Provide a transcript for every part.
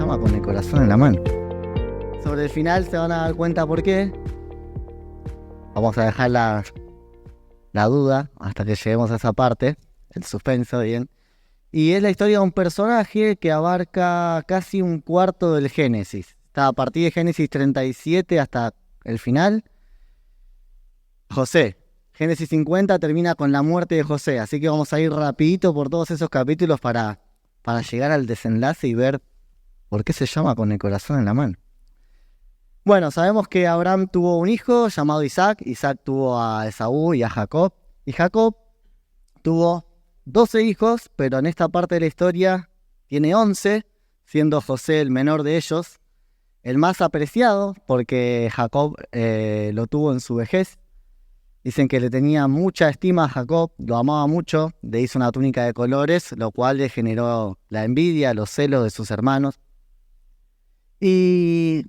llama Con el corazón en la mano. Sobre el final se van a dar cuenta por qué. Vamos a dejar la duda hasta que lleguemos a esa parte, el suspenso, bien. Y es la historia de un personaje que abarca casi un cuarto del Génesis. Está a partir de Génesis 37 hasta el final. José. Génesis 50 termina con la muerte de José, así que vamos a ir rapidito por todos esos capítulos para llegar al desenlace y ver por qué se llama Con el corazón en la mano. Bueno, sabemos que Abraham tuvo un hijo llamado Isaac. Isaac tuvo a Esaú y a Jacob. Y Jacob tuvo 12 hijos, pero en esta parte de la historia tiene 11, siendo José el menor de ellos, el más apreciado, porque Jacob lo tuvo en su vejez. Dicen que le tenía mucha estima a Jacob, lo amaba mucho, le hizo una túnica de colores, lo cual le generó la envidia, los celos de sus hermanos. Y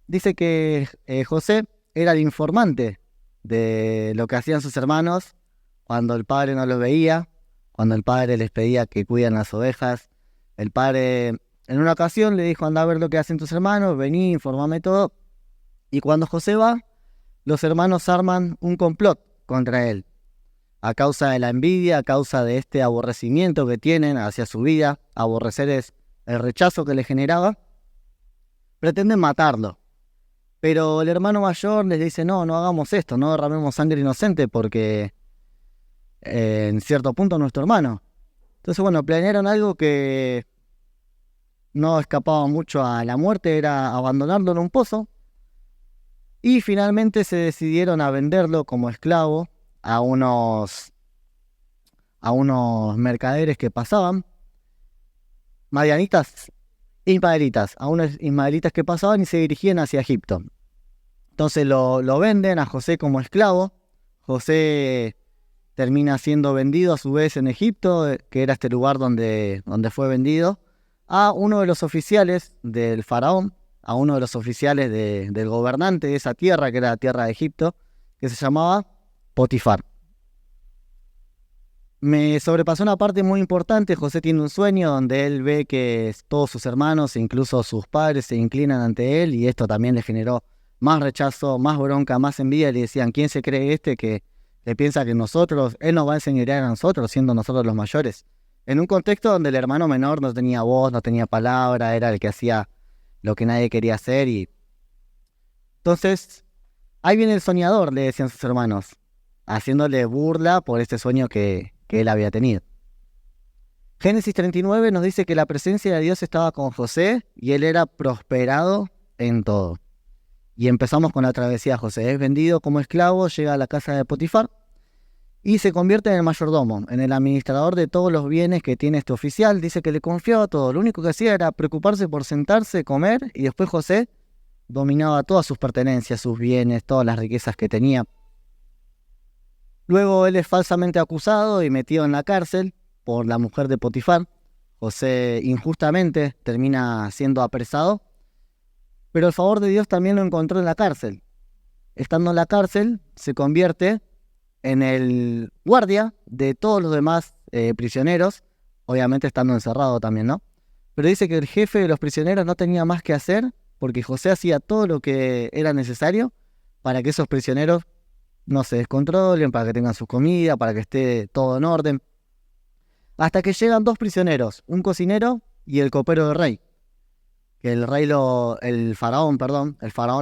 dice que José era el informante de lo que hacían sus hermanos cuando el padre no los veía, cuando el padre les pedía que cuiden las ovejas. El padre en una ocasión le dijo: anda a ver lo que hacen tus hermanos, vení, informame todo. Y cuando José va, los hermanos arman un complot contra él, a causa de la envidia, a causa de este aborrecimiento que tienen hacia su vida. Aborrecer es el rechazo que le generaba. Pretenden matarlo, pero el hermano mayor les dice: no hagamos esto, no derramemos sangre inocente, porque en cierto punto es nuestro hermano. Entonces, bueno, planearon algo que no escapaba mucho a la muerte, era abandonarlo en un pozo. Y finalmente se decidieron a venderlo como esclavo a unos mercaderes que pasaban, madianitas, ismaelitas, a unos ismaelitas que pasaban y se dirigían hacia Egipto. Entonces lo venden a José como esclavo. José termina siendo vendido a su vez en Egipto, que era este lugar donde fue vendido, a uno de los oficiales del faraón, a uno de los oficiales del gobernante de esa tierra, que era la tierra de Egipto, que se llamaba Potifar. Me sobrepasó una parte muy importante. José tiene un sueño donde él ve que todos sus hermanos e incluso sus padres se inclinan ante él, y esto también le generó más rechazo, más bronca, más envidia. Le decían: ¿quién se cree este que piensa que nosotros, él nos va a enseñar a nosotros, siendo nosotros los mayores? En un contexto donde el hermano menor no tenía voz, no tenía palabra, era el que hacía lo que nadie quería hacer. Y entonces, ahí viene el soñador, le decían sus hermanos, haciéndole burla por este sueño que él había tenido. Génesis 39 nos dice que la presencia de Dios estaba con José y él era prosperado en todo. Y empezamos con la travesía de José. Es vendido como esclavo, llega a la casa de Potifar y se convierte en el mayordomo, en el administrador de todos los bienes que tiene este oficial. Dice que le confiaba todo. Lo único que hacía era preocuparse por sentarse, comer, y después José dominaba todas sus pertenencias, sus bienes, todas las riquezas que tenía. Luego él es falsamente acusado y metido en la cárcel por la mujer de Potifar. José injustamente termina siendo apresado, pero el favor de Dios también lo encontró en la cárcel. Estando en la cárcel, se convierte en el guardia de todos los demás prisioneros, obviamente estando encerrado también, ¿no? Pero dice que el jefe de los prisioneros no tenía más que hacer, porque José hacía todo lo que era necesario para que esos prisioneros no se descontrolen, para que tengan su comida, para que esté todo en orden. Hasta que llegan dos prisioneros, un cocinero y el copero del rey. Que el faraón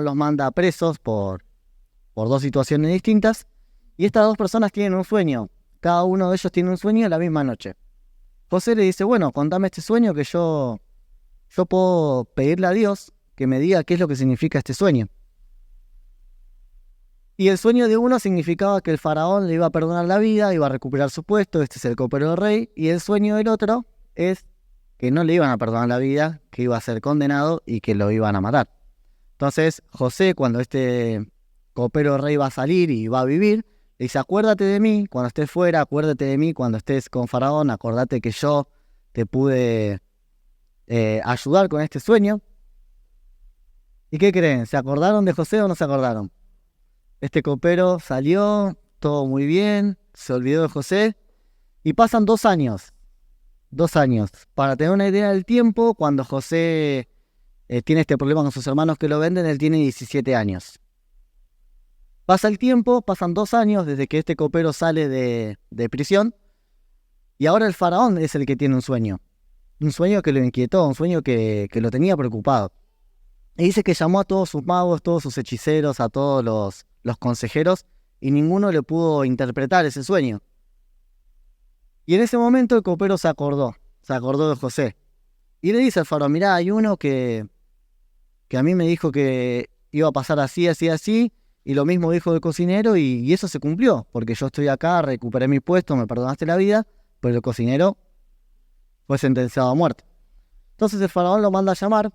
los manda presos por dos situaciones distintas. Y estas dos personas tienen un sueño. Cada uno de ellos tiene un sueño la misma noche. José le dice: bueno, contame este sueño, que yo puedo pedirle a Dios que me diga qué es lo que significa este sueño. Y el sueño de uno significaba que el faraón le iba a perdonar la vida, iba a recuperar su puesto, este es el copero del rey. Y el sueño del otro es que no le iban a perdonar la vida, que iba a ser condenado y que lo iban a matar. Entonces José, cuando este copero del rey va a salir y va a vivir, le dice: acuérdate de mí cuando estés fuera, acuérdate de mí cuando estés con faraón, acordate que yo te pude ayudar con este sueño. ¿Y qué creen? ¿Se acordaron de José o no se acordaron? Este copero salió, todo muy bien, se olvidó de José, y pasan 2 años. 2 años. Para tener una idea del tiempo, cuando José tiene este problema con sus hermanos que lo venden, él tiene 17 años. Pasa el tiempo, pasan 2 años desde que este copero sale de prisión, y ahora el faraón es el que tiene un sueño que lo inquietó, un sueño que lo tenía preocupado. Y dice que llamó a todos sus magos, todos sus hechiceros, a todos los consejeros, y ninguno le pudo interpretar ese sueño. Y en ese momento el copero se acordó de José. Y le dice al faraón, mirá, hay uno que a mí me dijo que iba a pasar así, así, así, y lo mismo dijo el cocinero, y eso se cumplió, porque yo estoy acá, recuperé mi puesto, me perdonaste la vida, pero el cocinero fue sentenciado a muerte. Entonces el faraón lo manda a llamar,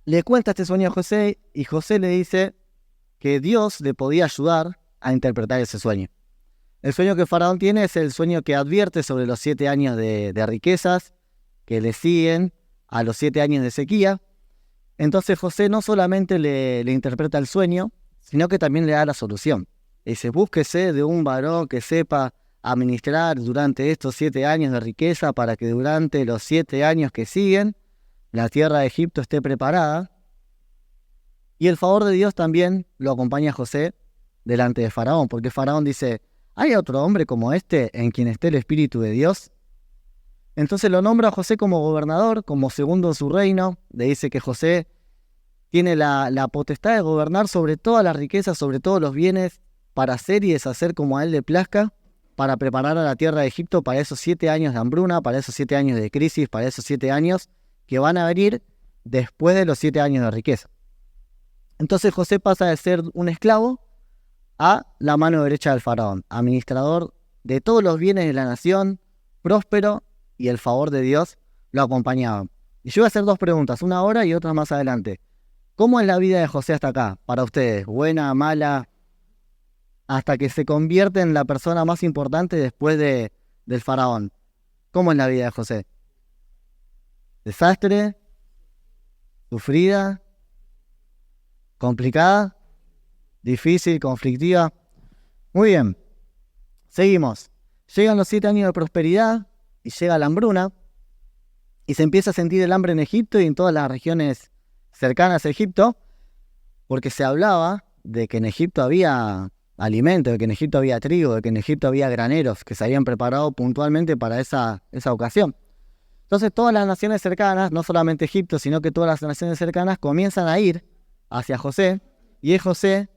le cuenta este sueño a José, y José le dice que Dios le podía ayudar a interpretar ese sueño. El sueño que el faraón tiene es el sueño que advierte sobre los 7 años de riquezas que le siguen a los 7 años de sequía. Entonces José no solamente le interpreta el sueño, sino que también le da la solución. Dice, búsquese de un varón que sepa administrar durante estos 7 años de riqueza para que durante los 7 años que siguen la tierra de Egipto esté preparada. Y el favor de Dios también lo acompaña a José delante de Faraón, porque Faraón dice, ¿hay otro hombre como este en quien esté el Espíritu de Dios? Entonces lo nombra a José como gobernador, como segundo en su reino. Le dice que José tiene la potestad de gobernar sobre todas las riquezas, sobre todos los bienes, para hacer y deshacer como a él le plazca, para preparar a la tierra de Egipto para esos 7 años de hambruna, para esos 7 años de crisis, para esos 7 años que van a venir después de los 7 años de riqueza. Entonces José pasa de ser un esclavo a la mano derecha del faraón, administrador de todos los bienes de la nación, próspero, y el favor de Dios lo acompañaba. Y yo voy a hacer 2 preguntas, una ahora y otra más adelante. ¿Cómo es la vida de José hasta acá, para ustedes? ¿Buena, mala? Hasta que se convierte en la persona más importante después del faraón. ¿Cómo es la vida de José? ¿Desastre? ¿Sufrida? ¿Complicada? ¿Difícil? ¿Conflictiva? Muy bien. Seguimos. Llegan los 7 años de prosperidad y llega la hambruna y se empieza a sentir el hambre en Egipto y en todas las regiones cercanas a Egipto, porque se hablaba de que en Egipto había alimento, de que en Egipto había trigo, de que en Egipto había graneros que se habían preparado puntualmente para esa ocasión. Entonces todas las naciones cercanas, no solamente Egipto, sino que todas las naciones cercanas comienzan a ir hacia José, y es José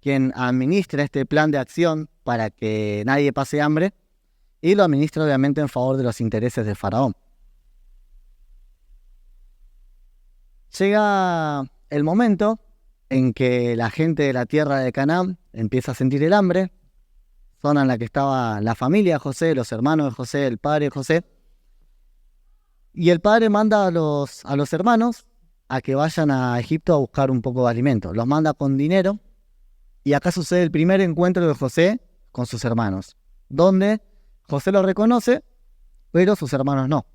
quien administra este plan de acción para que nadie pase hambre, y lo administra obviamente en favor de los intereses del faraón. Llega el momento en que la gente de la tierra de Canaán empieza a sentir el hambre, zona en la que estaba la familia de José, los hermanos de José, el padre de José, y el padre manda a los hermanos a que vayan a Egipto a buscar un poco de alimento. Los manda con dinero, y acá sucede el primer encuentro de José con sus hermanos, donde José los reconoce, pero sus hermanos no.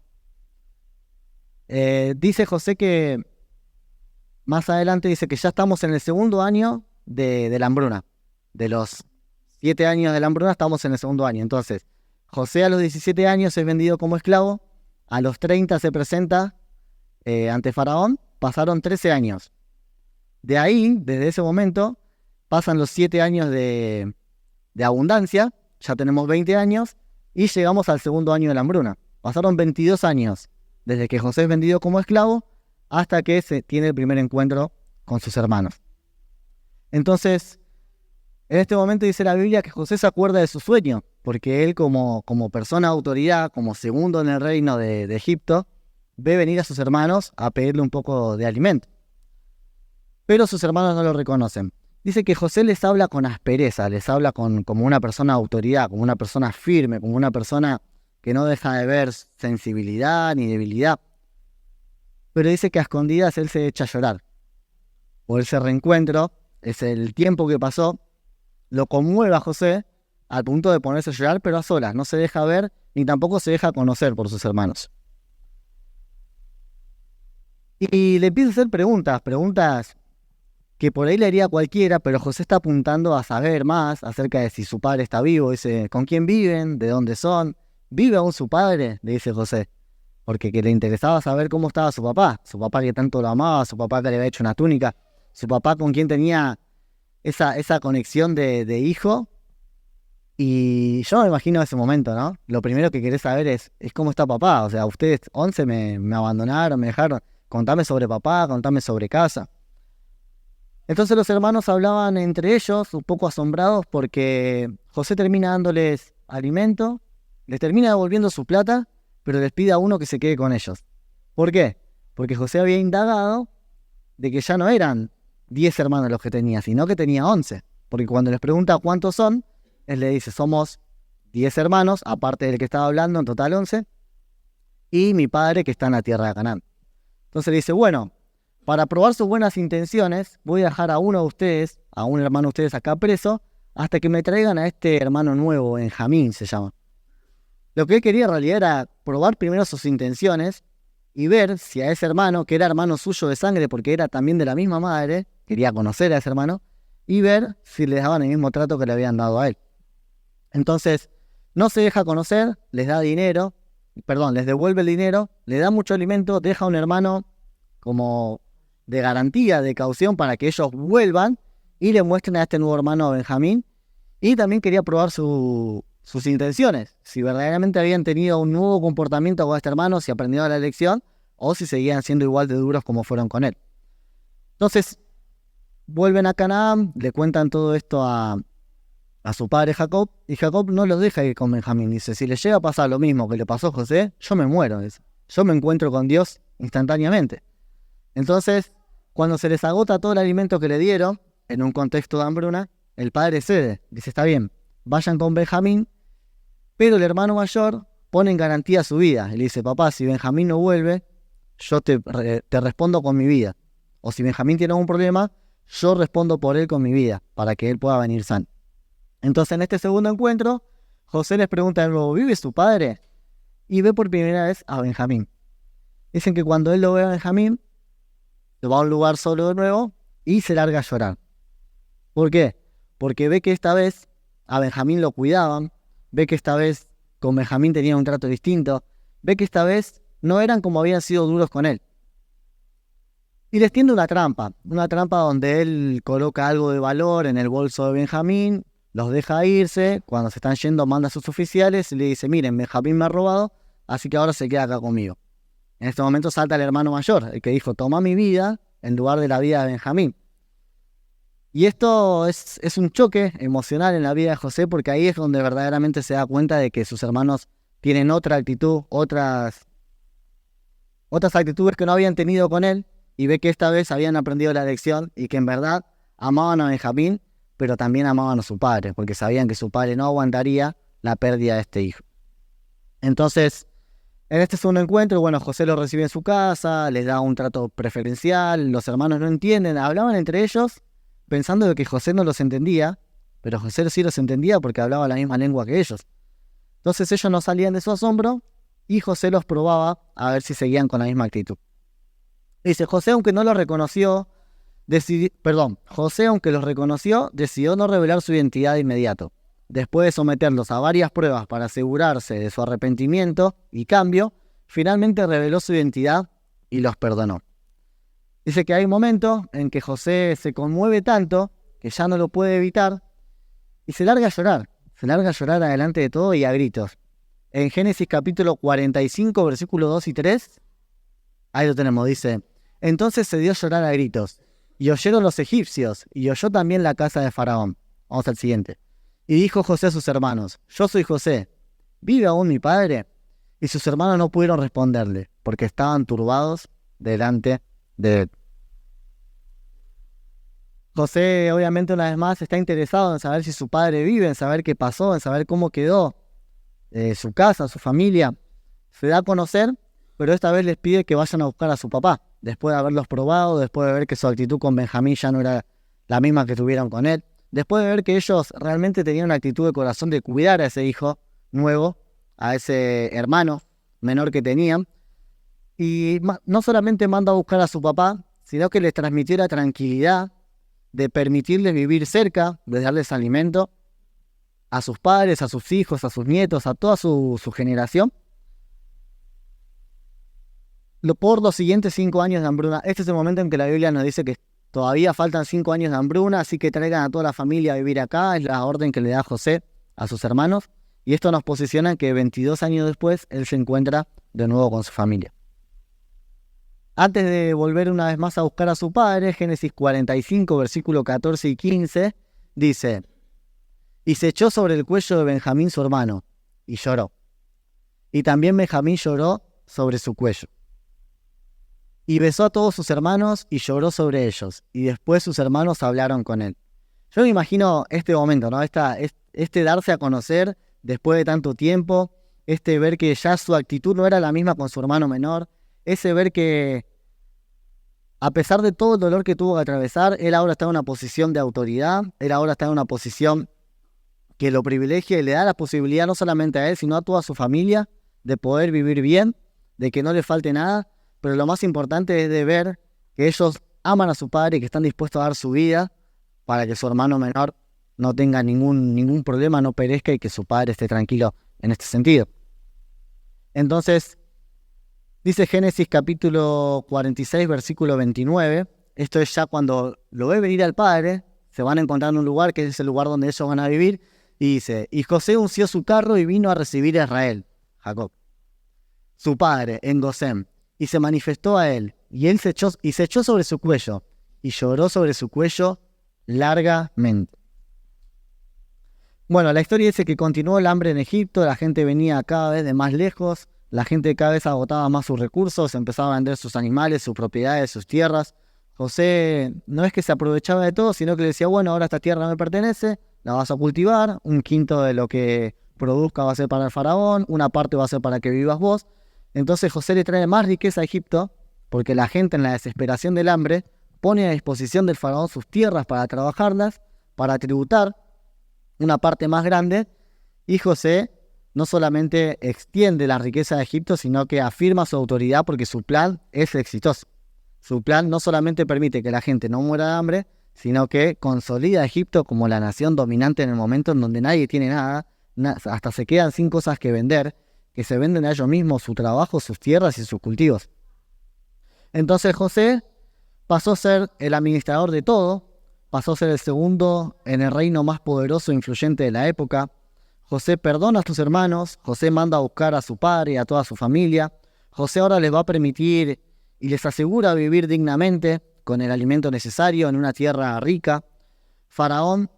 Dice José que más adelante dice que ya estamos en el segundo año de la hambruna. De los 7 años de la hambruna estamos en el segundo año. Entonces, José a los 17 años es vendido como esclavo, a los 30 se presenta ante Faraón, pasaron 13 años. De ahí, desde ese momento, pasan los 7 años de abundancia, ya tenemos 20 años, y llegamos al segundo año de la hambruna. Pasaron 22 años desde que José es vendido como esclavo hasta que se tiene el primer encuentro con sus hermanos. Entonces, en este momento dice la Biblia que José se acuerda de su sueño, porque él como persona de autoridad, como segundo en el reino de Egipto, ve venir a sus hermanos a pedirle un poco de alimento. Pero sus hermanos no lo reconocen. Dice que José les habla con aspereza, les habla como una persona de autoridad, como una persona firme, como una persona que no deja de ver sensibilidad ni debilidad. Pero dice que a escondidas él se echa a llorar. Por ese reencuentro, es el tiempo que pasó, lo conmueve a José al punto de ponerse a llorar, pero a solas. No se deja ver ni tampoco se deja conocer por sus hermanos. Y le empieza a hacer preguntas que por ahí le haría cualquiera, pero José está apuntando a saber más acerca de si su padre está vivo. Dice, ¿con quién viven? ¿De dónde son? ¿Vive aún su padre? Le dice José. porque que le interesaba saber cómo estaba su papá que tanto lo amaba, su papá que le había hecho una túnica, su papá con quien tenía esa conexión de hijo. Y yo me imagino ese momento, ¿no? Lo primero que querés saber es cómo está papá. O sea, ustedes 11 me abandonaron, me dejaron. Contame sobre papá, contame sobre casa. Entonces los hermanos hablaban entre ellos, un poco asombrados, porque José termina dándoles alimento, les termina devolviendo su plata, pero les pide a uno que se quede con ellos. ¿Por qué? Porque José había indagado de que ya no eran 10 hermanos los que tenía, sino que tenía 11. Porque cuando les pregunta cuántos son, él le dice, somos 10 hermanos, aparte del que estaba hablando, en total 11, y mi padre que está en la tierra de Canaán. Entonces le dice, bueno, para probar sus buenas intenciones, voy a dejar a uno de ustedes, a un hermano de ustedes acá preso, hasta que me traigan a este hermano nuevo, Benjamín se llama. Lo que él quería en realidad era probar primero sus intenciones y ver si a ese hermano, que era hermano suyo de sangre porque era también de la misma madre, quería conocer a ese hermano, y ver si les daban el mismo trato que le habían dado a él. Entonces, no se deja conocer, les da dinero, les devuelve el dinero, le da mucho alimento, deja a un hermano como de garantía, de caución para que ellos vuelvan y le muestren a este nuevo hermano a Benjamín. Y también quería probar sus intenciones, si verdaderamente habían tenido un nuevo comportamiento con este hermano, si aprendieron la lección o si seguían siendo igual de duros como fueron con él. Entonces, vuelven a Canaán, le cuentan todo esto a su padre Jacob, y Jacob no los deja ir con Benjamín. Dice, si le llega a pasar lo mismo que le pasó a José, yo me muero. Dice. Yo me encuentro con Dios instantáneamente. Entonces, cuando se les agota todo el alimento que le dieron, en un contexto de hambruna, el padre cede. Dice, está bien, vayan con Benjamín, pero el hermano mayor pone en garantía su vida. Y le dice, papá, si Benjamín no vuelve, yo te respondo con mi vida. O si Benjamín tiene algún problema, yo respondo por él con mi vida, para que él pueda venir sano. Entonces, en este segundo encuentro, José les pregunta de nuevo, ¿vive su padre? Y ve por primera vez a Benjamín. Dicen que cuando él lo ve a Benjamín, se va a un lugar solo de nuevo y se larga a llorar. ¿Por qué? Porque ve que esta vez a Benjamín lo cuidaban, ve que esta vez con Benjamín tenían un trato distinto, ve que esta vez no eran como habían sido duros con él. Y les tiende una trampa donde él coloca algo de valor en el bolso de Benjamín, los deja irse, cuando se están yendo manda a sus oficiales y le dice, miren, Benjamín me ha robado, así que ahora se queda acá conmigo. En este momento salta el hermano mayor, el que dijo, toma mi vida en lugar de la vida de Benjamín. Y esto es un choque emocional en la vida de José, porque ahí es donde verdaderamente se da cuenta de que sus hermanos tienen otra actitud, otras actitudes que no habían tenido con él, y ve que esta vez habían aprendido la lección y que en verdad amaban a Benjamín, pero también amaban a su padre, porque sabían que su padre no aguantaría la pérdida de este hijo. Entonces, en este segundo encuentro, José lo recibe en su casa, les da un trato preferencial, los hermanos no entienden, hablaban entre ellos pensando de que José no los entendía, pero José sí los entendía porque hablaba la misma lengua que ellos. Entonces ellos no salían de su asombro y José los probaba a ver si seguían con la misma actitud. Dice, José, aunque los reconoció, decidió no revelar su identidad de inmediato. Después de someterlos a varias pruebas para asegurarse de su arrepentimiento y cambio, finalmente reveló su identidad y los perdonó. Dice que hay momentos en que José se conmueve tanto que ya no lo puede evitar y se larga a llorar adelante de todo y a gritos. En Génesis capítulo 45, versículos 2 y 3, ahí lo tenemos, dice, entonces se dio a llorar a gritos, y oyeron los egipcios, y oyó también la casa de Faraón. Vamos al siguiente. Y dijo José a sus hermanos, yo soy José, ¿vive aún mi padre? Y sus hermanos no pudieron responderle, porque estaban turbados delante de él. José, obviamente, una vez más, está interesado en saber si su padre vive, en saber qué pasó, en saber cómo quedó su casa, su familia. Se da a conocer, pero esta vez les pide que vayan a buscar a su papá, después de haberlos probado, después de ver que su actitud con Benjamín ya no era la misma que tuvieron con él, después de ver que ellos realmente tenían una actitud de corazón de cuidar a ese hijo nuevo, a ese hermano menor que tenían, y no solamente manda a buscar a su papá, sino que les transmitió la tranquilidad de permitirles vivir cerca, de darles alimento a sus padres, a sus hijos, a sus nietos, a toda su generación. por los siguientes 5 años de hambruna. Este es el momento en que la Biblia nos dice que todavía faltan 5 años de hambruna, así que traigan a toda la familia a vivir acá. Es la orden que le da José a sus hermanos. Y esto nos posiciona en que 22 años después él se encuentra de nuevo con su familia. Antes de volver una vez más a buscar a su padre, Génesis 45, versículo 14 y 15, dice: y se echó sobre el cuello de Benjamín su hermano, y lloró. Y también Benjamín lloró sobre su cuello. Y besó a todos sus hermanos y lloró sobre ellos. Y después sus hermanos hablaron con él. Yo me imagino este momento, ¿no? Este darse a conocer después de tanto tiempo, este ver que ya su actitud no era la misma con su hermano menor, ese ver que a pesar de todo el dolor que tuvo que atravesar, él ahora está en una posición de autoridad, él ahora está en una posición que lo privilegia y le da la posibilidad no solamente a él, sino a toda su familia de poder vivir bien, de que no le falte nada, pero lo más importante es de ver que ellos aman a su padre y que están dispuestos a dar su vida para que su hermano menor no tenga ningún problema, no perezca y que su padre esté tranquilo en este sentido. Entonces, dice Génesis capítulo 46, versículo 29, esto es ya cuando lo ve venir al padre, se van a encontrar en un lugar que es el lugar donde ellos van a vivir, y dice: y José unció su carro y vino a recibir a Israel, Jacob, su padre, en Gosén, y se manifestó a él, y él se echó sobre su cuello, y lloró sobre su cuello largamente. Bueno, la historia dice que continuó el hambre en Egipto, la gente venía cada vez de más lejos, la gente cada vez agotaba más sus recursos, empezaba a vender sus animales, sus propiedades, sus tierras. José no es que se aprovechaba de todo, sino que le decía: bueno, ahora esta tierra me pertenece, la vas a cultivar, 1/5 de lo que produzca va a ser para el faraón, una parte va a ser para que vivas vos. Entonces José le trae más riqueza a Egipto, porque la gente en la desesperación del hambre pone a disposición del faraón sus tierras para trabajarlas, para tributar una parte más grande, y José no solamente extiende la riqueza de Egipto, sino que afirma su autoridad porque su plan es exitoso. Su plan no solamente permite que la gente no muera de hambre, sino que consolida a Egipto como la nación dominante en el momento en donde nadie tiene nada, hasta se quedan sin cosas que vender, que se venden a ellos mismos su trabajo, sus tierras y sus cultivos. Entonces José pasó a ser el administrador de todo, pasó a ser el segundo en el reino más poderoso e influyente de la época. José perdona a sus hermanos, José manda a buscar a su padre y a toda su familia. José ahora les va a permitir y les asegura vivir dignamente con el alimento necesario en una tierra rica. Faraón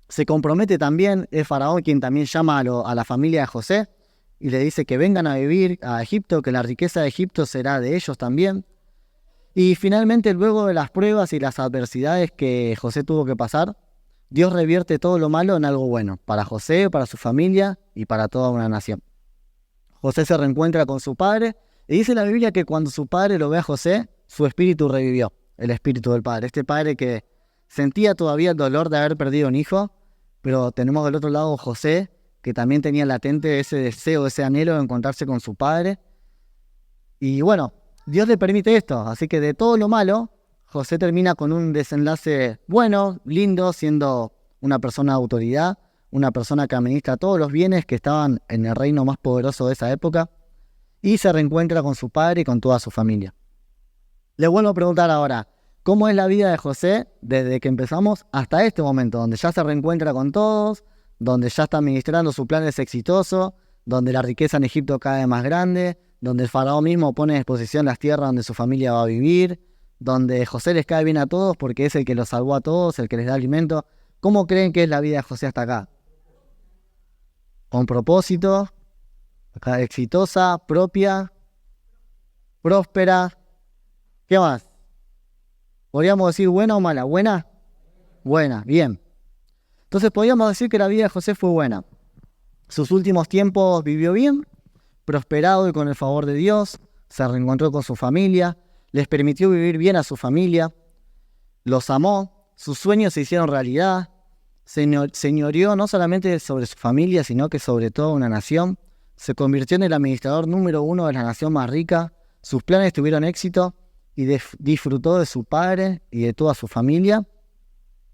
se compromete también, es Faraón quien también llama a la familia de José y le dice que vengan a vivir a Egipto, que la riqueza de Egipto será de ellos también. Y finalmente, luego de las pruebas y las adversidades que José tuvo que pasar, Dios revierte todo lo malo en algo bueno, para José, para su familia y para toda una nación. José se reencuentra con su padre y dice la Biblia que cuando su padre lo ve a José, su espíritu revivió, el espíritu del padre. Este padre que sentía todavía el dolor de haber perdido un hijo, pero tenemos del otro lado José, que también tenía latente ese deseo, ese anhelo de encontrarse con su padre. Y bueno, Dios le permite esto, así que de todo lo malo, José termina con un desenlace bueno, lindo, siendo una persona de autoridad, una persona que administra todos los bienes que estaban en el reino más poderoso de esa época, y se reencuentra con su padre y con toda su familia. Le vuelvo a preguntar ahora, ¿cómo es la vida de José desde que empezamos hasta este momento, donde ya se reencuentra con todos, donde ya está administrando su plan es exitoso, donde la riqueza en Egipto cada vez más grande, donde el faraón mismo pone a disposición las tierras donde su familia va a vivir, donde José les cae bien a todos porque es el que los salvó a todos, el que les da alimento? ¿Cómo creen que es la vida de José hasta acá? Con propósito, exitosa, propia, próspera. ¿Qué más? ¿Podríamos decir buena o mala? ¿Buena? Buena, bien. Entonces podríamos decir que la vida de José fue buena. Sus últimos tiempos vivió bien, prosperado y con el favor de Dios, se reencontró con su familia, les permitió vivir bien a su familia, los amó, sus sueños se hicieron realidad, señoreó no solamente sobre su familia, sino que sobre toda una nación, se convirtió en el administrador número 1 de la nación más rica, sus planes tuvieron éxito y disfrutó de su padre y de toda su familia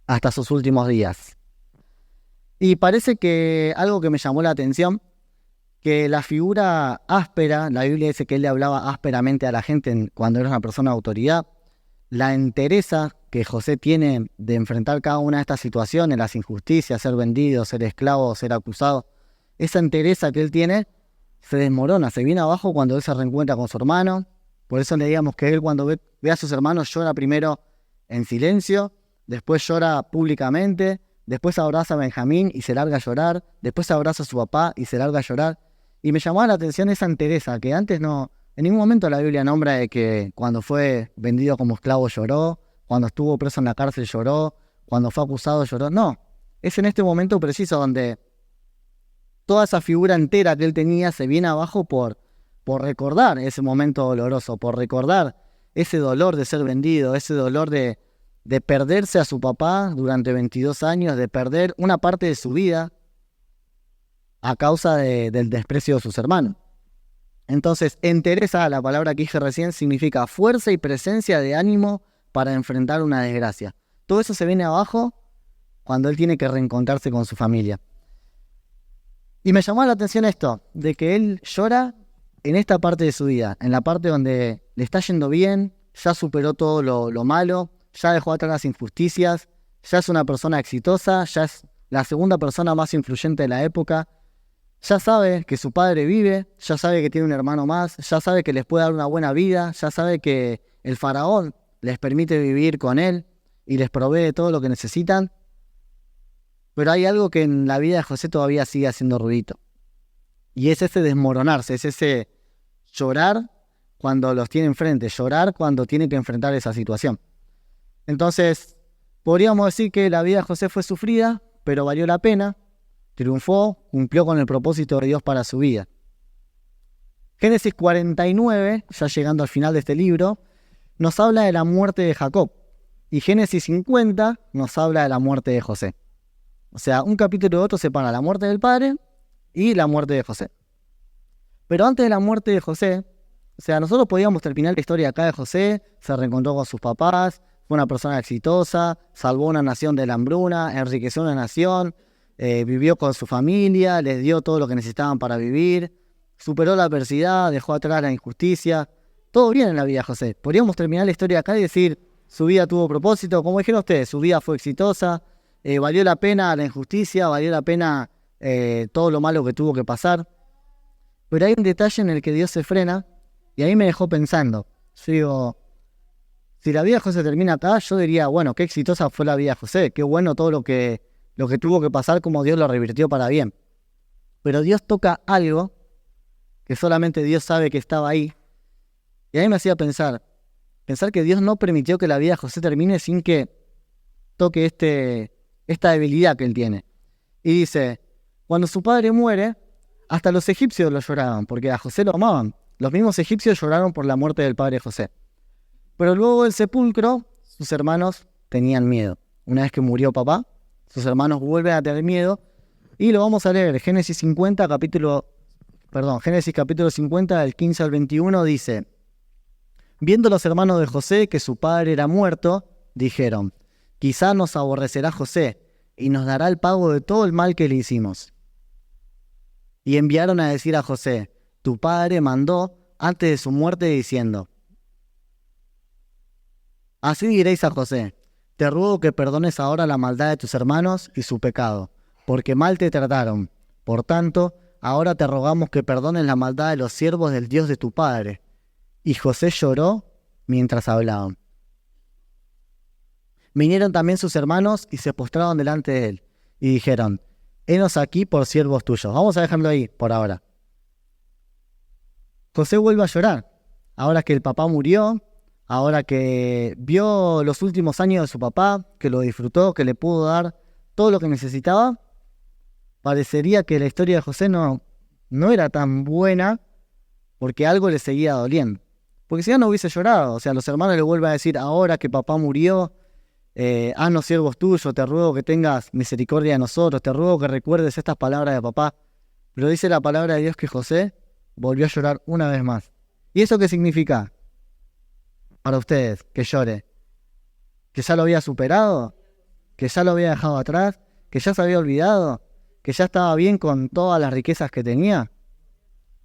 hasta sus últimos días. Y parece que algo que me llamó la atención que la figura áspera, la Biblia dice que él le hablaba ásperamente a la gente cuando era una persona de autoridad, la entereza que José tiene de enfrentar cada una de estas situaciones, las injusticias, ser vendido, ser esclavo, ser acusado, esa entereza que él tiene se desmorona, se viene abajo cuando él se reencuentra con su hermano. Por eso le digamos que él cuando ve a sus hermanos llora primero en silencio, después llora públicamente, después abraza a Benjamín y se larga a llorar, después abraza a su papá y se larga a llorar. Y me llamaba la atención esa entereza, que antes no, en ningún momento la Biblia nombra de que cuando fue vendido como esclavo lloró, cuando estuvo preso en la cárcel lloró, cuando fue acusado lloró. No, es en este momento preciso donde toda esa figura entera que él tenía se viene abajo por recordar ese momento doloroso, por recordar ese dolor de ser vendido, ese dolor de perderse a su papá durante 22 años, de perder una parte de su vida a causa del desprecio de sus hermanos. Entonces, entereza, la palabra que dije recién, significa fuerza y presencia de ánimo para enfrentar una desgracia. Todo eso se viene abajo cuando él tiene que reencontrarse con su familia. Y me llamó la atención esto, de que él llora en esta parte de su vida, en la parte donde le está yendo bien, ya superó todo lo malo, ya dejó atrás las injusticias, ya es una persona exitosa, ya es la segunda persona más influyente de la época, ya sabe que su padre vive, ya sabe que tiene un hermano más, ya sabe que les puede dar una buena vida, ya sabe que el faraón les permite vivir con él y les provee todo lo que necesitan. Pero hay algo que en la vida de José todavía sigue haciendo ruidito. Y es ese desmoronarse, es ese llorar cuando los tiene enfrente, llorar cuando tiene que enfrentar esa situación. Entonces, podríamos decir que la vida de José fue sufrida, pero valió la pena, triunfó, cumplió con el propósito de Dios para su vida. Génesis 49, ya llegando al final de este libro, nos habla de la muerte de Jacob. Y Génesis 50 nos habla de la muerte de José. O sea, un capítulo de otro separa la muerte del padre y la muerte de José. Pero antes de la muerte de José, o sea, nosotros podíamos terminar la historia acá de José, se reencontró con sus papás, fue una persona exitosa, salvó una nación de la hambruna, enriqueció una nación, vivió con su familia, les dio todo lo que necesitaban para vivir, superó la adversidad, dejó atrás la injusticia. Todo bien en la vida de José. Podríamos terminar la historia acá y decir, su vida tuvo propósito, como dijeron ustedes, su vida fue exitosa, valió la pena la injusticia, valió la pena todo lo malo que tuvo que pasar. Pero hay un detalle en el que Dios se frena y ahí me dejó pensando. Yo digo, si la vida de José termina acá, yo diría, bueno, qué exitosa fue la vida de José, qué bueno todo lo que tuvo que pasar, como Dios lo revirtió para bien. Pero Dios toca algo que solamente Dios sabe que estaba ahí. Y a mí me hacía pensar que Dios no permitió que la vida de José termine sin que toque esta debilidad que él tiene. Y dice, cuando su padre muere, hasta los egipcios lo lloraban, porque a José lo amaban. Los mismos egipcios lloraron por la muerte del padre de José. Pero luego del sepulcro, sus hermanos tenían miedo. Una vez que murió papá, sus hermanos vuelven a tener miedo. Y lo vamos a leer. Génesis capítulo 50, del 15 al 21, dice: Viendo los hermanos de José que su padre era muerto, dijeron: quizá nos aborrecerá José y nos dará el pago de todo el mal que le hicimos. Y enviaron a decir a José: tu padre mandó antes de su muerte diciendo: así diréis a José: te ruego que perdones ahora la maldad de tus hermanos y su pecado, porque mal te trataron. Por tanto, ahora te rogamos que perdones la maldad de los siervos del Dios de tu padre. Y José lloró mientras hablaban. Vinieron también sus hermanos y se postraron delante de él, y dijeron: henos aquí por siervos tuyos. Vamos a dejarlo ahí por ahora. José vuelve a llorar, ahora que el papá murió, ahora que vio los últimos años de su papá, que lo disfrutó, que le pudo dar todo lo que necesitaba. Parecería que la historia de José no era tan buena, porque algo le seguía doliendo. Porque si ya no hubiese llorado, o sea, los hermanos le vuelven a decir: ahora que papá murió, haznos siervos tuyos, te ruego que tengas misericordia de nosotros, te ruego que recuerdes estas palabras de papá. Pero dice la palabra de Dios que José volvió a llorar una vez más. ¿Y eso qué significa para ustedes que llore? ¿Que ya lo había superado? ¿Que ya lo había dejado atrás? ¿Que ya se había olvidado? ¿Que ya estaba bien con todas las riquezas que tenía?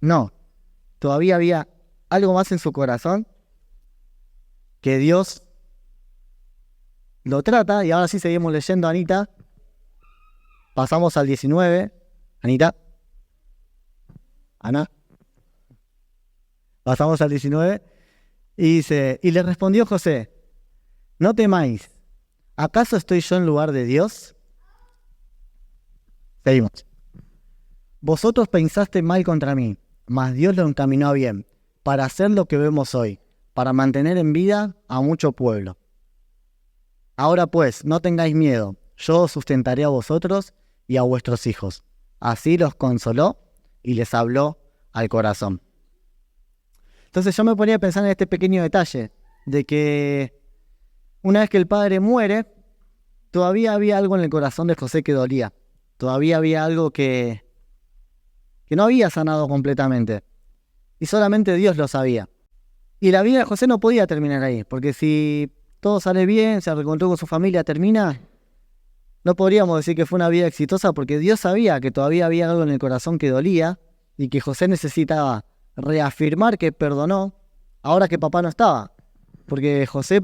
No, todavía había algo más en su corazón que Dios lo trata. Y ahora sí seguimos leyendo, Anita. Pasamos al 19. Anita. Ana. Pasamos al 19. Y dice, y le respondió José, no temáis, ¿acaso estoy yo en lugar de Dios? Seguimos. Vosotros pensaste mal contra mí, mas Dios lo encaminó a bien, para hacer lo que vemos hoy, para mantener en vida a mucho pueblo. Ahora pues, no tengáis miedo, yo os sustentaré a vosotros y a vuestros hijos. Así los consoló y les habló al corazón. Entonces yo me ponía a pensar en este pequeño detalle, de que una vez que el padre muere, todavía había algo en el corazón de José que dolía. Todavía había algo que no había sanado completamente. Y solamente Dios lo sabía. Y la vida de José no podía terminar ahí, porque si todo sale bien, se reencontró con su familia, termina, no podríamos decir que fue una vida exitosa, porque Dios sabía que todavía había algo en el corazón que dolía y que José necesitaba reafirmar que perdonó ahora que papá no estaba. Porque José se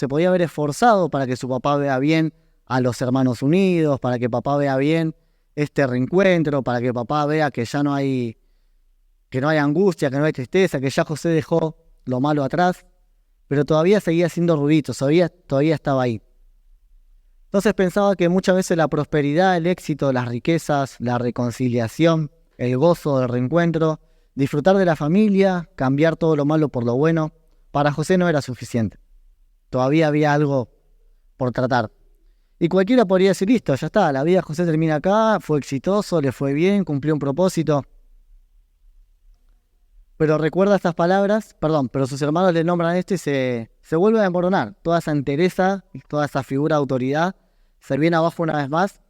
podía haber esforzado para que su papá vea bien a los hermanos unidos, para que papá vea bien este reencuentro, para que papá vea que ya no hay angustia, que no hay tristeza, que ya José dejó lo malo atrás, pero todavía seguía siendo rudito, todavía estaba ahí. Entonces pensaba que muchas veces la prosperidad, el éxito, las riquezas, la reconciliación, el gozo del reencuentro, disfrutar de la familia, cambiar todo lo malo por lo bueno, para José no era suficiente. Todavía había algo por tratar. Y cualquiera podría decir, listo, ya está, la vida de José termina acá, fue exitoso, le fue bien, cumplió un propósito. Pero recuerda estas palabras, pero sus hermanos le nombran esto y se vuelve a desmoronar. Toda esa entereza, toda esa figura de autoridad, se viene abajo una vez más,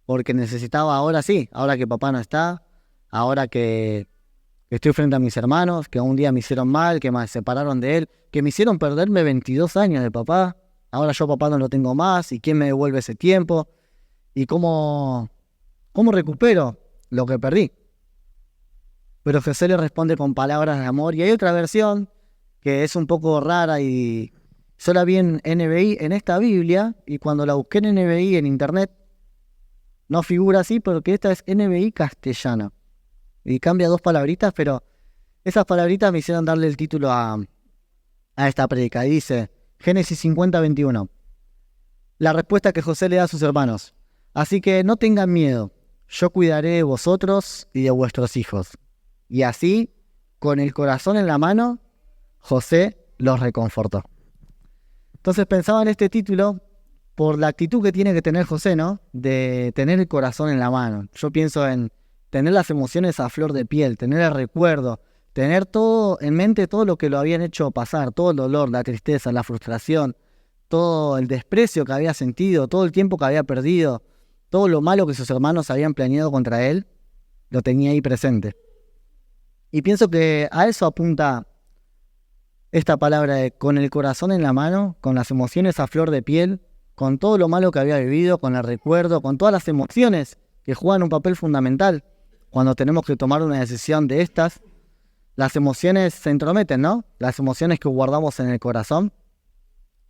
porque necesitaba ahora sí, ahora que papá no está, ahora que estoy frente a mis hermanos, que un día me hicieron mal, que me separaron de él, que me hicieron perderme 22 años de papá. Ahora yo papá no lo tengo más, ¿y quién me devuelve ese tiempo? ¿Y cómo recupero lo que perdí? Pero José le responde con palabras de amor. Y hay otra versión que es un poco rara y yo la vi en NBI, en esta Biblia, y cuando la busqué en NBI en internet, no figura así porque esta es NBI castellana. Y cambia 2 palabritas, pero esas palabritas me hicieron darle el título a esta prédica. Dice, Génesis 50, 21. La respuesta que José le da a sus hermanos. Así que no tengan miedo, yo cuidaré de vosotros y de vuestros hijos. Y así, con el corazón en la mano, José los reconfortó. Entonces pensaba en este título por la actitud que tiene que tener José, ¿no? De tener el corazón en la mano. Yo pienso en tener las emociones a flor de piel, tener el recuerdo, tener todo en mente, todo lo que lo habían hecho pasar, todo el dolor, la tristeza, la frustración, todo el desprecio que había sentido, todo el tiempo que había perdido, todo lo malo que sus hermanos habían planeado contra él, lo tenía ahí presente. Y pienso que a eso apunta esta palabra de con el corazón en la mano, con las emociones a flor de piel, con todo lo malo que había vivido, con el recuerdo, con todas las emociones que juegan un papel fundamental cuando tenemos que tomar una decisión de estas. Las emociones se entrometen, ¿no? Las emociones que guardamos en el corazón.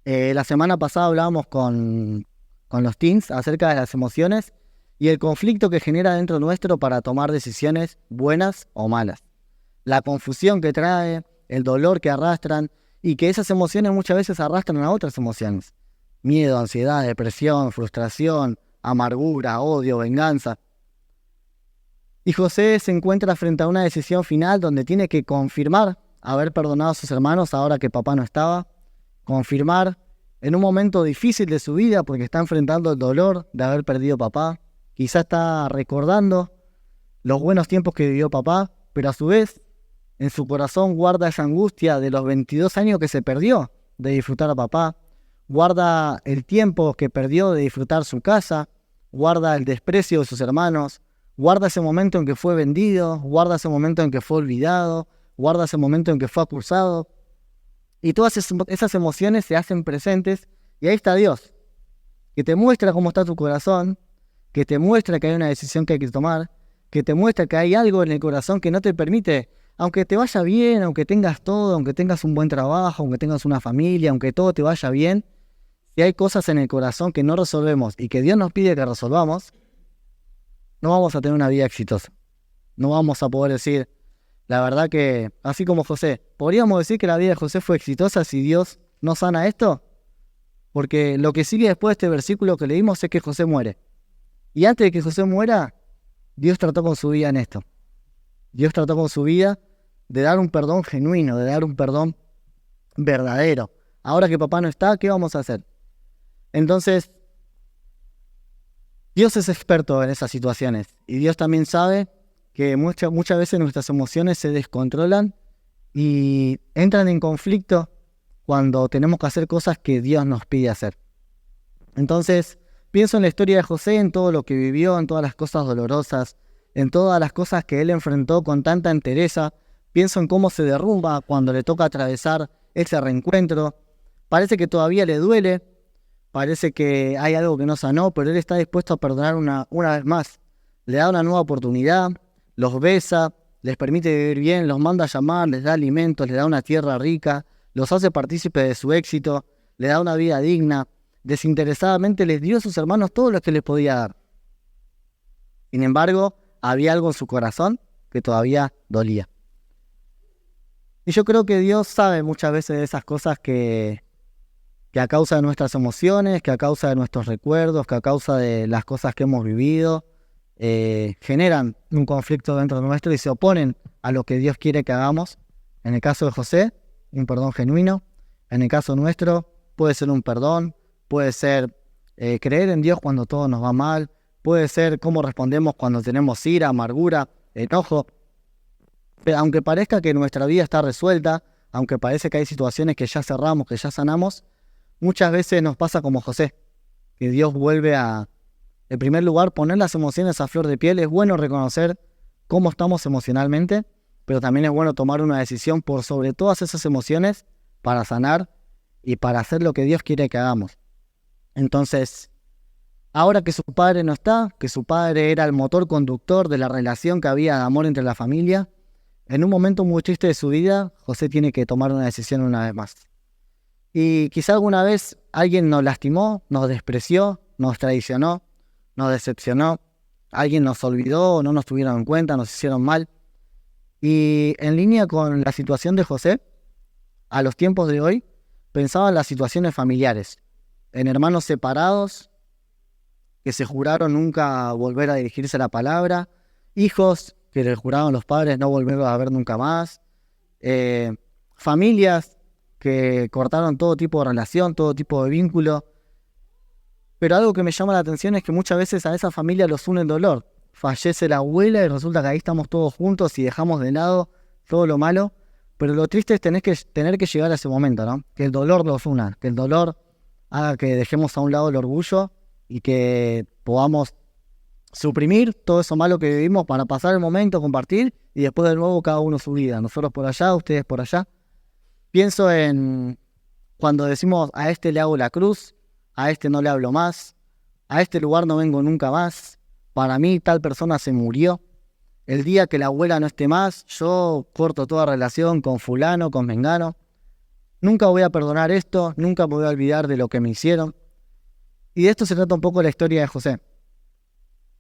La semana pasada hablábamos con los teens acerca de las emociones y el conflicto que genera dentro nuestro para tomar decisiones buenas o malas. La confusión que trae, el dolor que arrastran y que esas emociones muchas veces arrastran a otras emociones. Miedo, ansiedad, depresión, frustración, amargura, odio, venganza. Y José se encuentra frente a una decisión final donde tiene que confirmar haber perdonado a sus hermanos ahora que papá no estaba, confirmar en un momento difícil de su vida porque está enfrentando el dolor de haber perdido papá, quizá está recordando los buenos tiempos que vivió papá, pero a su vez en su corazón guarda esa angustia de los 22 años que se perdió de disfrutar a papá, guarda el tiempo que perdió de disfrutar su casa, guarda el desprecio de sus hermanos, guarda ese momento en que fue vendido, guarda ese momento en que fue olvidado, guarda ese momento en que fue acusado. Y todas esas emociones se hacen presentes y ahí está Dios, que te muestra cómo está tu corazón, que te muestra que hay una decisión que hay que tomar, que te muestra que hay algo en el corazón que no te permite, aunque te vaya bien, aunque tengas todo, aunque tengas un buen trabajo, aunque tengas una familia, aunque todo te vaya bien, si hay cosas en el corazón que no resolvemos y que Dios nos pide que resolvamos, no vamos a tener una vida exitosa. No vamos a poder decir, la verdad que, así como José, ¿podríamos decir que la vida de José fue exitosa si Dios no sana esto? Porque lo que sigue después de este versículo que leímos es que José muere. Y antes de que José muera, Dios trató con su vida en esto. Dios trató con su vida de dar un perdón genuino, de dar un perdón verdadero. Ahora que papá no está, ¿qué vamos a hacer? Entonces, Dios es experto en esas situaciones. Y Dios también sabe que muchas veces nuestras emociones se descontrolan y entran en conflicto cuando tenemos que hacer cosas que Dios nos pide hacer. Entonces, pienso en la historia de José, en todo lo que vivió, en todas las cosas dolorosas, en todas las cosas que él enfrentó con tanta entereza. Pienso en cómo se derrumba cuando le toca atravesar ese reencuentro. Parece que todavía le duele, parece que hay algo que no sanó, pero él está dispuesto a perdonar una vez más. Le da una nueva oportunidad, los besa, les permite vivir bien, los manda a llamar, les da alimentos, les da una tierra rica, los hace partícipes de su éxito, les da una vida digna. Desinteresadamente les dio a sus hermanos todo lo que les podía dar. Sin embargo, había algo en su corazón que todavía dolía. Y yo creo que Dios sabe muchas veces de esas cosas que a causa de nuestras emociones, que a causa de nuestros recuerdos, que a causa de las cosas que hemos vivido, generan un conflicto dentro de nuestro y se oponen a lo que Dios quiere que hagamos. En el caso de José, un perdón genuino. En el caso nuestro, puede ser un perdón, puede ser creer en Dios cuando todo nos va mal, puede ser cómo respondemos cuando tenemos ira, amargura, enojo. Pero aunque parezca que nuestra vida está resuelta, aunque parece que hay situaciones que ya cerramos, que ya sanamos, muchas veces nos pasa como José, que Dios vuelve a, en primer lugar, poner las emociones a flor de piel. Es bueno reconocer cómo estamos emocionalmente, pero también es bueno tomar una decisión por sobre todas esas emociones para sanar y para hacer lo que Dios quiere que hagamos. Entonces, ahora que su padre no está, que su padre era el motor conductor de la relación que había de amor entre la familia, en un momento muy triste de su vida, José tiene que tomar una decisión una vez más. Y quizá alguna vez alguien nos lastimó, nos despreció, nos traicionó, nos decepcionó, alguien nos olvidó, no nos tuvieron en cuenta, nos hicieron mal. Y en línea con la situación de José, a los tiempos de hoy, pensaba en las situaciones familiares, en hermanos separados que se juraron nunca volver a dirigirse a la palabra, hijos que les juraron los padres no volverlos a ver nunca más, familias que cortaron todo tipo de relación, todo tipo de vínculo. Pero algo que me llama la atención es que muchas veces a esa familia los une el dolor. Fallece la abuela y resulta que ahí estamos todos juntos y dejamos de lado todo lo malo. Pero lo triste es tener que llegar a ese momento, ¿no? Que el dolor los una, que el dolor haga que dejemos a un lado el orgullo y que podamos suprimir todo eso malo que vivimos para pasar el momento, compartir y después de nuevo cada uno su vida. Nosotros por allá, ustedes por allá. Pienso en cuando decimos a este le hago la cruz, a este no le hablo más, a este lugar no vengo nunca más, para mí tal persona se murió, el día que la abuela no esté más, yo corto toda relación con fulano, con mengano, nunca voy a perdonar esto, nunca me voy a olvidar de lo que me hicieron. Y de esto se trata un poco la historia de José.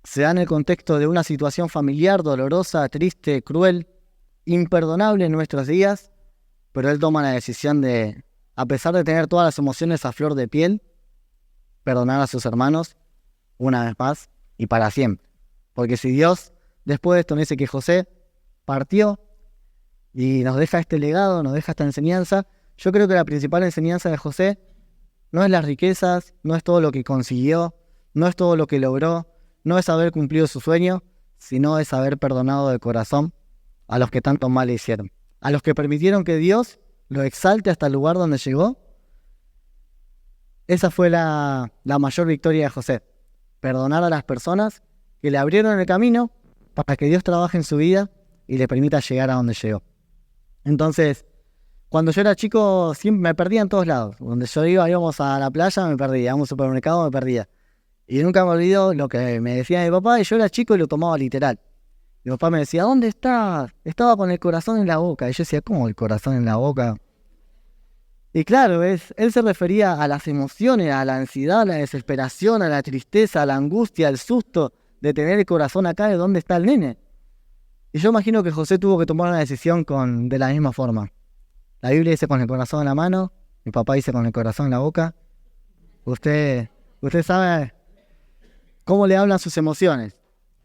Se da en el contexto de una situación familiar dolorosa, triste, cruel, imperdonable en nuestros días, pero él toma la decisión de, a pesar de tener todas las emociones a flor de piel, perdonar a sus hermanos una vez más y para siempre. Porque si Dios después de esto nos dice que José partió y nos deja este legado, nos deja esta enseñanza, yo creo que la principal enseñanza de José no es las riquezas, no es todo lo que consiguió, no es todo lo que logró, no es haber cumplido su sueño, sino es haber perdonado de corazón a los que tanto mal le hicieron, a los que permitieron que Dios lo exalte hasta el lugar donde llegó. Esa fue la mayor victoria de José, perdonar a las personas que le abrieron el camino para que Dios trabaje en su vida y le permita llegar a donde llegó. Entonces, cuando yo era chico, siempre me perdía en todos lados. Donde yo iba, íbamos a la playa, me perdía, íbamos a un supermercado, me perdía. Y nunca me olvido lo que me decía mi papá, y yo era chico y lo tomaba literal. Mi papá me decía, ¿dónde estás? Estaba con el corazón en la boca. Y yo decía, ¿cómo el corazón en la boca? Y claro, él se refería a las emociones, a la ansiedad, a la desesperación, a la tristeza, a la angustia, al susto de tener el corazón acá de dónde está el nene. Y yo imagino que José tuvo que tomar una decisión de la misma forma. La Biblia dice con el corazón en la mano, mi papá dice con el corazón en la boca. Usted, usted sabe cómo le hablan sus emociones.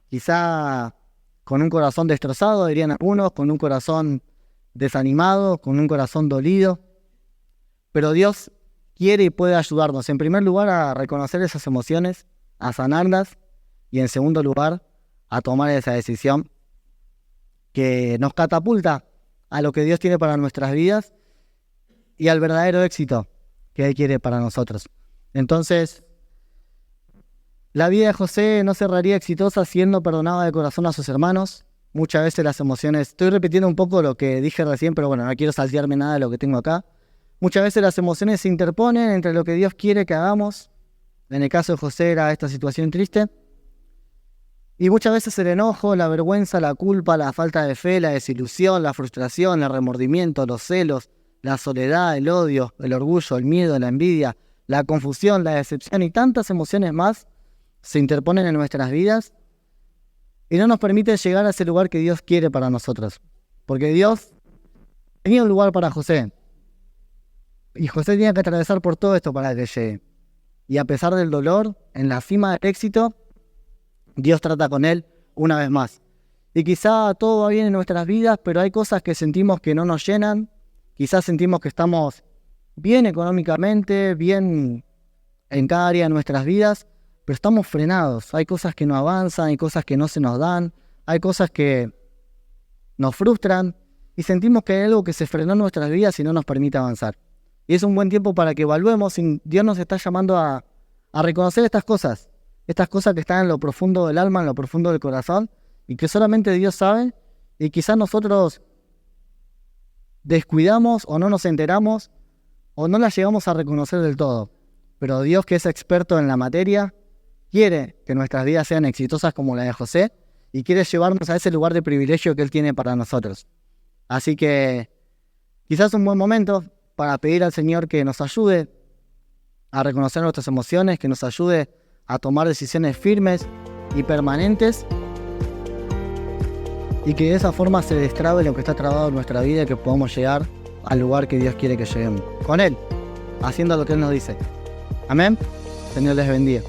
Quizá con un corazón destrozado, dirían algunos, con un corazón desanimado, con un corazón dolido. Pero Dios quiere y puede ayudarnos, en primer lugar, a reconocer esas emociones, a sanarlas, y en segundo lugar, a tomar esa decisión que nos catapulta a lo que Dios tiene para nuestras vidas y al verdadero éxito que Él quiere para nosotros. Entonces, la vida de José no cerraría exitosa siendo perdonado de corazón a sus hermanos. Muchas veces las emociones, estoy repitiendo un poco lo que dije recién, pero bueno, no quiero saltearme nada de lo que tengo acá. Muchas veces las emociones se interponen entre lo que Dios quiere que hagamos. En el caso de José era esta situación triste. Y muchas veces el enojo, la vergüenza, la culpa, la falta de fe, la desilusión, la frustración, el remordimiento, los celos, la soledad, el odio, el orgullo, el miedo, la envidia, la confusión, la decepción y tantas emociones más se interponen en nuestras vidas y no nos permiten llegar a ese lugar que Dios quiere para nosotros. Porque Dios tenía un lugar para José. Y José tenía que atravesar por todo esto para que llegue. Y a pesar del dolor, en la cima del éxito, Dios trata con él una vez más. Y quizá todo va bien en nuestras vidas, pero hay cosas que sentimos que no nos llenan. Quizás sentimos que estamos bien económicamente, bien en cada área de nuestras vidas, pero estamos frenados. Hay cosas que no avanzan, hay cosas que no se nos dan, hay cosas que nos frustran y sentimos que hay algo que se frenó en nuestras vidas y no nos permite avanzar. Y es un buen tiempo para que evaluemos si Dios nos está llamando a reconocer estas cosas que están en lo profundo del alma, en lo profundo del corazón, y que solamente Dios sabe, y quizás nosotros descuidamos o no nos enteramos, o no las llegamos a reconocer del todo. Pero Dios, que es experto en la materia, quiere que nuestras vidas sean exitosas como la de José, y quiere llevarnos a ese lugar de privilegio que Él tiene para nosotros. Así que quizás es un buen momento para pedir al Señor que nos ayude a reconocer nuestras emociones, que nos ayude a tomar decisiones firmes y permanentes y que de esa forma se destrabe lo que está trabado en nuestra vida y que podamos llegar al lugar que Dios quiere que lleguemos. Con Él, haciendo lo que Él nos dice. Amén. Señor les bendiga.